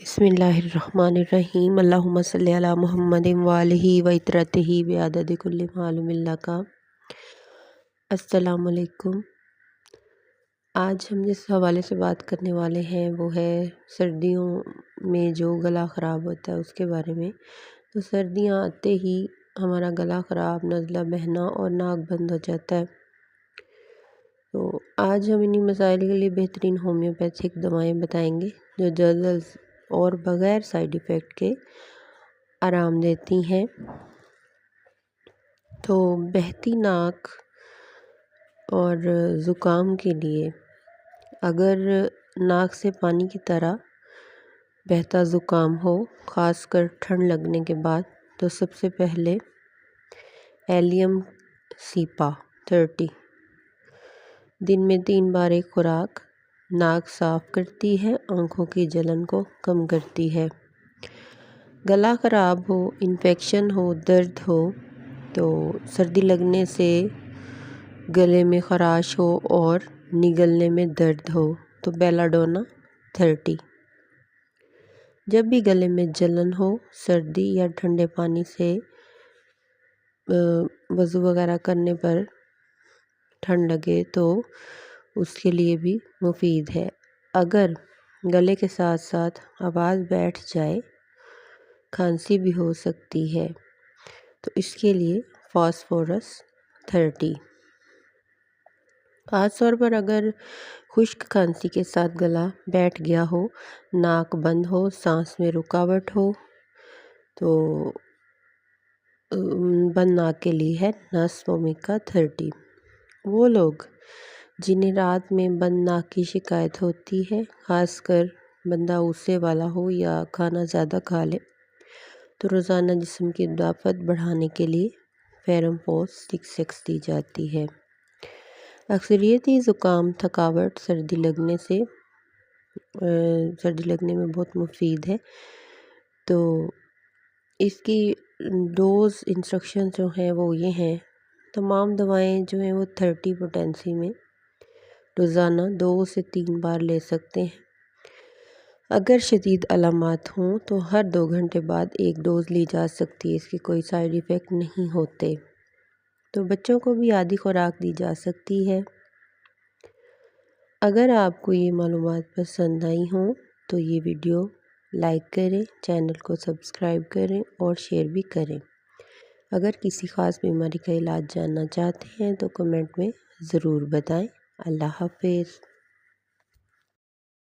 بسم اللہ الرحمن الرحیم اللہم صلی علی محمد وآلہ وعطرتہ بعدد کل معلوم لک۔ السلام علیکم۔ آج ہم جس حوالے سے بات کرنے والے ہیں وہ ہے سردیوں میں جو گلا خراب ہوتا ہے اس کے بارے میں۔ تو سردیاں آتے ہی ہمارا گلا خراب، نزلہ بہنا اور ناک بند ہو جاتا ہے۔ تو آج ہم انہی مسائل کے لیے بہترین ہومیوپیتھک دوائیں بتائیں گے جو جلد اور بغیر سائیڈ ایفیکٹ کے آرام دیتی ہیں۔ تو بہتی ناک اور زکام کے لیے اگر ناک سے پانی کی طرح بہتا زکام ہو، خاص کر ٹھنڈ لگنے کے بعد، تو سب سے پہلے ایلیم سیپا 30 دن میں 3 بار ایک خوراک ناک صاف کرتی ہے، آنکھوں کی جلن کو کم کرتی ہے۔ گلا خراب ہو، انفیکشن ہو، درد ہو، تو سردی لگنے سے گلے میں خراش ہو اور نگلنے میں درد ہو تو بیلا ڈونا 30۔ جب بھی گلے میں جلن ہو، سردی یا ٹھنڈے پانی سے وضو وغیرہ کرنے پر ٹھنڈ لگے تو اس کے لیے بھی مفید ہے۔ اگر گلے کے ساتھ ساتھ آواز بیٹھ جائے، کھانسی بھی ہو سکتی ہے، تو اس کے لیے فاسفورس 30۔ خاص طور پر اگر خشک کھانسی کے ساتھ گلا بیٹھ گیا ہو، ناک بند ہو، سانس میں رکاوٹ ہو، تو بند ناک کے لیے ہے ناسومیکا 30۔ وہ لوگ جنہیں رات میں بند ناک کی شکایت ہوتی ہے، خاص کر بندہ اوسے والا ہو یا کھانا زیادہ کھا لے، تو روزانہ جسم کی دافعت بڑھانے کے لیے فیرم پوز 6 دی جاتی ہے۔ اکثریتی زکام، تھکاوٹ سردی لگنے میں بہت مفید ہے۔ تو اس کی ڈوز انسٹرکشن جو ہیں وہ یہ ہیں، تمام دوائیں جو ہیں وہ 30 پوٹینسی میں روزانہ 2 سے 3 بار لے سکتے ہیں۔ اگر شدید علامات ہوں تو ہر 2 گھنٹے بعد ایک ڈوز لی جا سکتی ہے، اس کی کوئی سائیڈ ایفیکٹ نہیں ہوتے۔ تو بچوں کو بھی آدھی خوراک دی جا سکتی ہے۔ اگر آپ کو یہ معلومات پسند آئی ہوں تو یہ ویڈیو لائک کریں، چینل کو سبسکرائب کریں اور شیئر بھی کریں۔ اگر کسی خاص بیماری کا علاج جاننا چاہتے ہیں تو کمنٹ میں ضرور بتائیں۔ اللہ حافظ۔